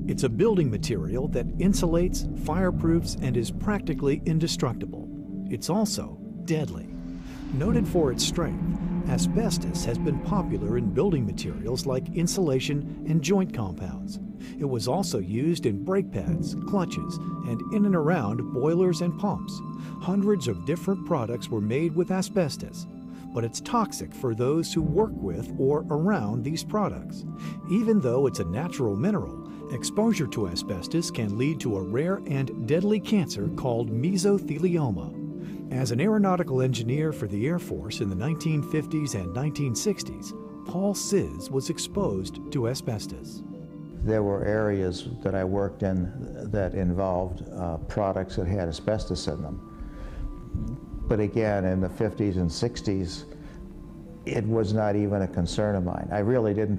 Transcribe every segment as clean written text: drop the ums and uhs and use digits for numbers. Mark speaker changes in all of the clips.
Speaker 1: It's a building material that insulates, fireproofs, and is practically indestructible. It's also deadly. Noted for its strength, asbestos has been popular in building materials like insulation and joint compounds. It was also used in brake pads, clutches, and in and around boilers and pumps. Hundreds of different products were made with asbestos, but it's toxic for those who work with or around these products. Even though it's a natural mineral, exposure to asbestos can lead to a rare and deadly cancer called mesothelioma. As an aeronautical engineer for the Air Force in the 1950s and 1960s, Paul Sizz was exposed to asbestos.
Speaker 2: There were areas that I worked in that involved products that had asbestos in them. But again, in the 50s and 60s, it was not even a concern of mine. I really didn't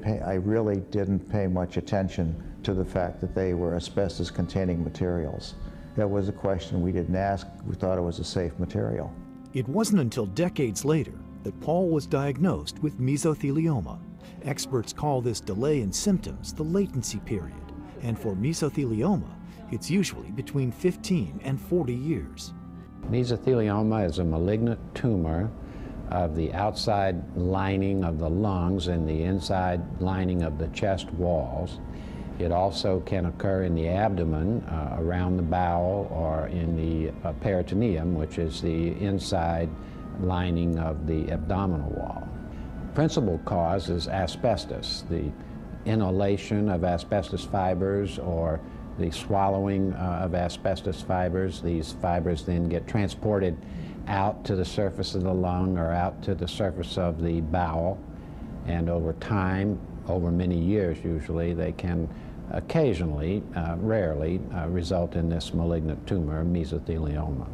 Speaker 2: pay much attention to the fact that they were asbestos-containing materials. That was a question we didn't ask. We thought it was a safe material.
Speaker 1: It wasn't until decades later that Paul was diagnosed with mesothelioma. Experts call this delay in symptoms the latency period, and for mesothelioma, it's usually between 15 and 40 years.
Speaker 3: Mesothelioma is a malignant tumor of the outside lining of the lungs and the inside lining of the chest walls. It also can occur in the abdomen, around the bowel, or in the peritoneum, which is the inside lining of the abdominal wall. Principal cause is asbestos, the inhalation of asbestos fibers or the swallowing of asbestos fibers. These fibers then get transported out to the surface of the lung or out to the surface of the bowel, and over time, over many years usually, they can occasionally, rarely, result in this malignant tumor, mesothelioma.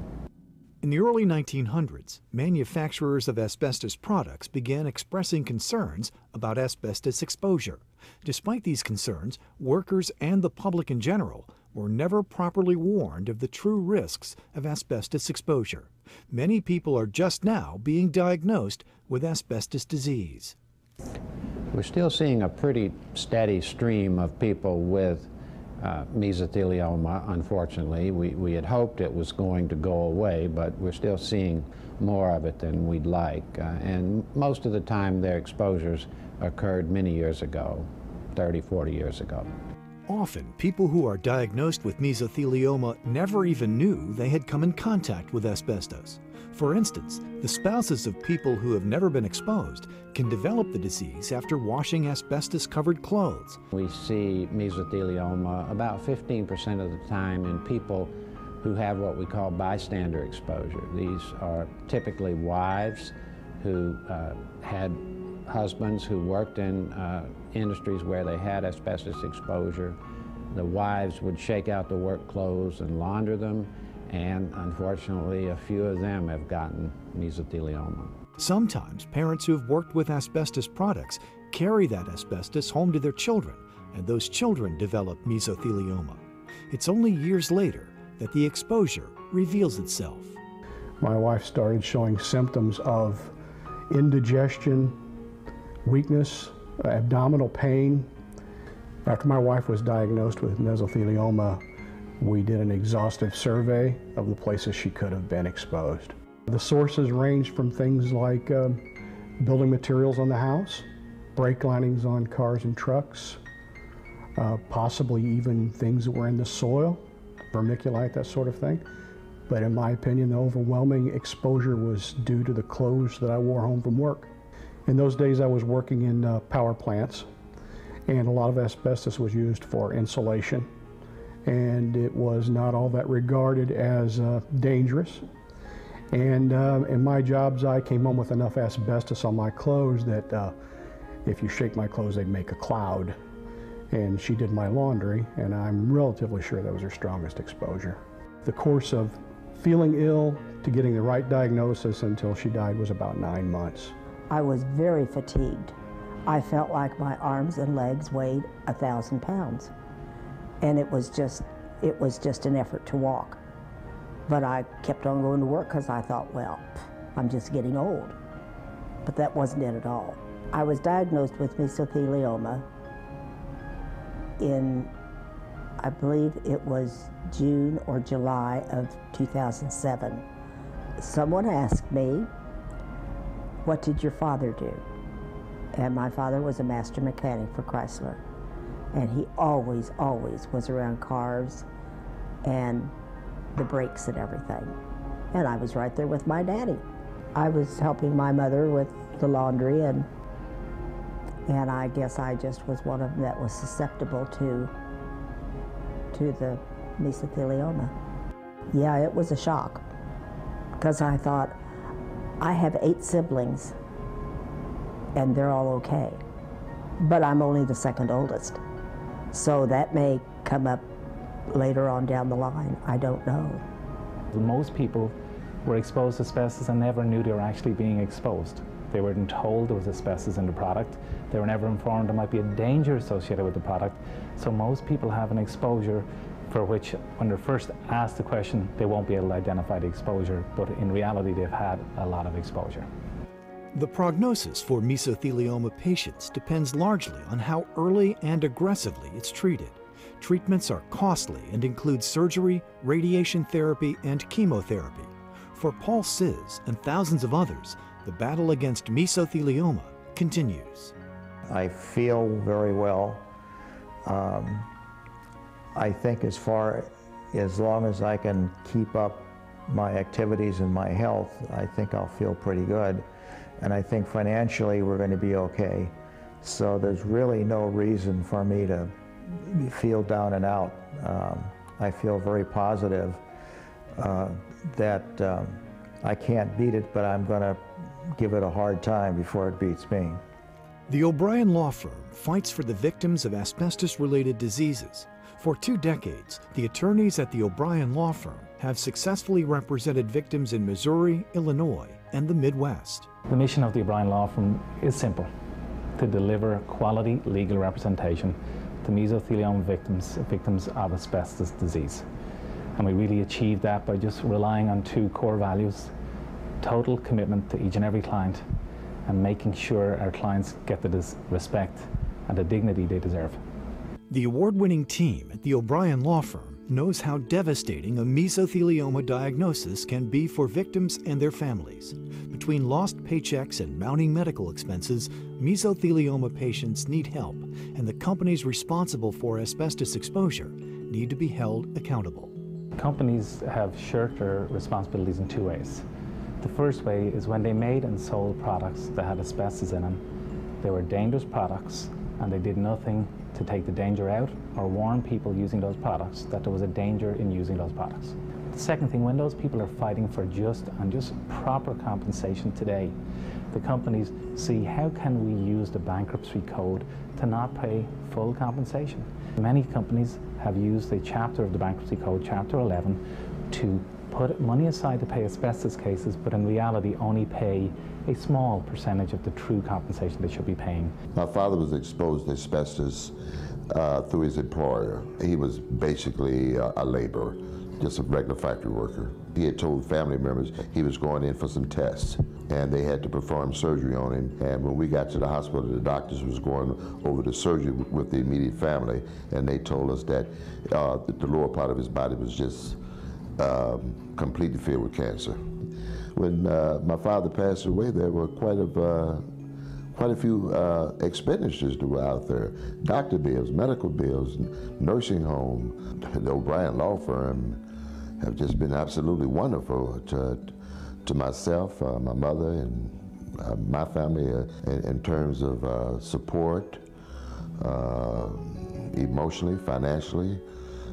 Speaker 1: In the early 1900s, manufacturers of asbestos products began expressing concerns about asbestos exposure. Despite these concerns, workers and the public in general were never properly warned of the true risks of asbestos exposure. Many people are just now being diagnosed with asbestos disease.
Speaker 3: We're still seeing a pretty steady stream of people with mesothelioma, unfortunately. We had hoped it was going to go away, but we're still seeing more of it than we'd like. And most of the time their exposures occurred many years ago, 30, 40 years ago.
Speaker 1: Often, people who are diagnosed with mesothelioma never even knew they had come in contact with asbestos. For instance, the spouses of people who have never been exposed can develop the disease after washing asbestos-covered clothes.
Speaker 3: We see mesothelioma about 15% of the time in people who have what we call bystander exposure. These are typically wives who had husbands who worked in industries where they had asbestos exposure. The wives would shake out the work clothes and launder them, and unfortunately a few of them have gotten mesothelioma.
Speaker 1: Sometimes parents who have worked with asbestos products carry that asbestos home to their children, and those children develop mesothelioma. It's only years later that the exposure reveals itself.
Speaker 4: My wife started showing symptoms of indigestion, weakness, abdominal pain. After my wife was diagnosed with mesothelioma, we did an exhaustive survey of the places she could have been exposed. The sources ranged from things like building materials on the house, brake linings on cars and trucks, possibly even things that were in the soil, vermiculite, that sort of thing. But in my opinion, the overwhelming exposure was due to the clothes that I wore home from work. In those days, I was working in power plants, and a lot of asbestos was used for insulation, and it was not all that regarded as dangerous. And in my jobs, I came home with enough asbestos on my clothes that if you shake my clothes, they'd make a cloud. And she did my laundry, and I'm relatively sure that was her strongest exposure. The course of feeling ill to getting the right diagnosis until she died was about 9 months.
Speaker 5: I was very fatigued. I felt like my arms and legs weighed 1,000 pounds. And it was just an effort to walk. But I kept on going to work because I thought, well, I'm just getting old. But that wasn't it at all. I was diagnosed with mesothelioma in I believe it was June or July of 2007. Someone asked me, "What did your father do?" And my father was a master mechanic for Chrysler. And he always was around cars and the brakes and everything. And I was right there with my daddy. I was helping my mother with the laundry, and I guess I just was one of them that was susceptible to the mesothelioma. Yeah, it was a shock, because I thought, I have 8 siblings and they're all okay, but I'm only the second oldest. So that may come up later on down the line, I don't know.
Speaker 6: Most people were exposed to asbestos and never knew they were actually being exposed. They weren't told there was asbestos in the product. They were never informed there might be a danger associated with the product. So most people have an exposure for which, when they're first asked the question, they won't be able to identify the exposure, but in reality they've had a lot of exposure.
Speaker 1: The prognosis for mesothelioma patients depends largely on how early and aggressively it's treated. Treatments are costly and include surgery, radiation therapy, and chemotherapy. For Paul Sizz and thousands of others, the battle against mesothelioma continues.
Speaker 2: I feel very well. I think as long as I can keep up my activities and my health, I think I'll feel pretty good. And I think financially we're going to be okay. So there's really no reason for me to feel down and out. I feel very positive that I can't beat it, but I'm going to give it a hard time before it beats me.
Speaker 1: The O'Brien Law Firm fights for the victims of asbestos-related diseases. For 2 decades, the attorneys at the O'Brien Law Firm have successfully represented victims in Missouri, Illinois, and the Midwest.
Speaker 6: The mission of the O'Brien Law Firm is simple: to deliver quality legal representation to mesothelioma victims of asbestos disease. And we really achieve that by just relying on 2 core values: total commitment to each and every client, and making sure our clients get the respect and the dignity they deserve.
Speaker 1: The award-winning team at the O'Brien Law Firm knows how devastating a mesothelioma diagnosis can be for victims and their families. Between lost paychecks and mounting medical expenses, mesothelioma patients need help, and the companies responsible for asbestos exposure need to be held accountable.
Speaker 6: Companies have shirked their responsibilities in 2 ways. The first way is when they made and sold products that had asbestos in them. They were dangerous products, and they did nothing to take the danger out or warn people using those products that there was a danger in using those products. The second thing, when those people are fighting for just proper compensation today, the companies see, how can we use the bankruptcy code to not pay full compensation? Many companies have used a chapter of the bankruptcy code, Chapter 11, to put money aside to pay asbestos cases, but in reality only pay a small percentage of the true compensation they should be paying.
Speaker 7: My father was exposed to asbestos through his employer. He was basically a laborer, just a regular factory worker. He had told family members he was going in for some tests, and they had to perform surgery on him. And when we got to the hospital, the doctors was going over the surgery with the immediate family, and they told us that the lower part of his body was just completely filled with cancer. When my father passed away, there were quite a few expenditures that were out there: doctor bills, medical bills, nursing home. The O'Brien Law Firm have just been absolutely wonderful to myself, my mother, and my family in terms of support, emotionally, financially.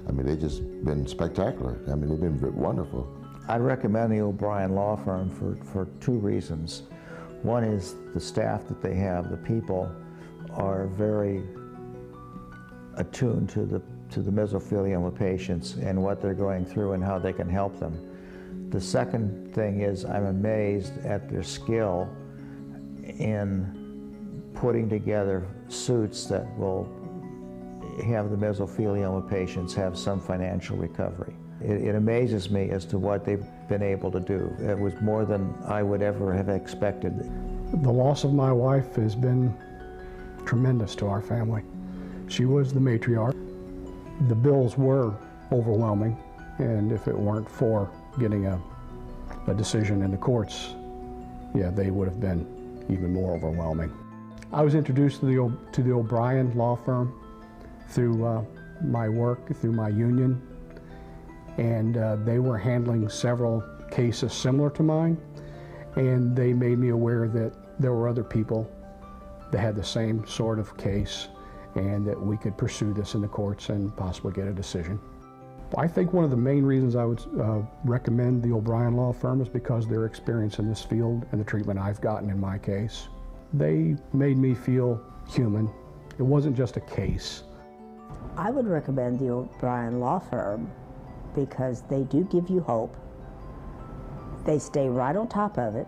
Speaker 7: I mean, they've just been spectacular. I mean, they've been wonderful.
Speaker 2: I'd recommend the O'Brien Law Firm for 2 reasons. One is the staff that they have. The people are very attuned to the mesothelioma patients and what they're going through and how they can help them. The second thing is, I'm amazed at their skill in putting together suits that will have the mesothelioma patients have some financial recovery. It amazes me as to what they've been able to do. It was more than I would ever have expected.
Speaker 4: The loss of my wife has been tremendous to our family. She was the matriarch. The bills were overwhelming, and if it weren't for getting a decision in the courts, yeah, they would have been even more overwhelming. I was introduced to the O'Brien law firm through my work, through my union, and they were handling several cases similar to mine, and they made me aware that there were other people that had the same sort of case and that we could pursue this in the courts and possibly get a decision. I think one of the main reasons I would recommend the O'Brien law firm is because their experience in this field and the treatment I've gotten in my case. They made me feel human. It wasn't just a case.
Speaker 5: I would recommend the O'Brien law firm because they do give you hope. They stay right on top of it.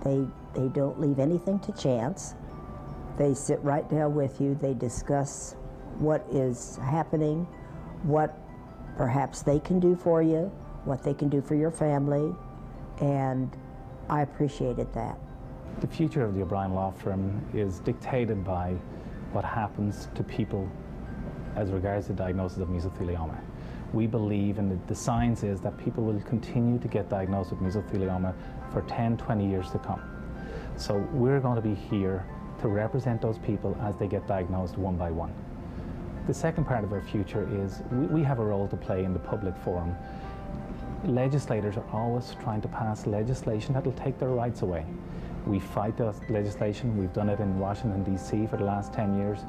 Speaker 5: They don't leave anything to chance. They sit right down with you. They discuss what is happening, what perhaps they can do for you, what they can do for your family, and I appreciated that.
Speaker 6: The future of the O'Brien law firm is dictated by what happens to people as regards the diagnosis of mesothelioma. We believe, and the science is, that people will continue to get diagnosed with mesothelioma for 10, 20 years to come. So we're going to be here to represent those people as they get diagnosed one by one. The second part of our future is we have a role to play in the public forum. Legislators are always trying to pass legislation that will take their rights away. We fight that legislation. We've done it in Washington, D.C. for the last 10 years.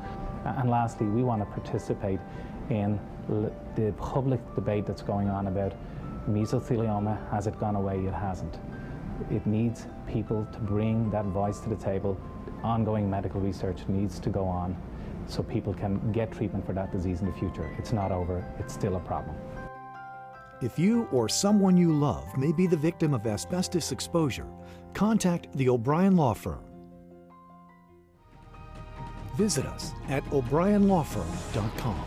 Speaker 6: And lastly, we want to participate in the public debate that's going on about mesothelioma. Has it gone away? It hasn't. It needs people to bring that voice to the table. Ongoing medical research needs to go on so people can get treatment for that disease in the future. It's not over, it's still a problem.
Speaker 1: If you or someone you love may be the victim of asbestos exposure, contact the O'Brien Law Firm. Visit us at o'brienlawfirm.com.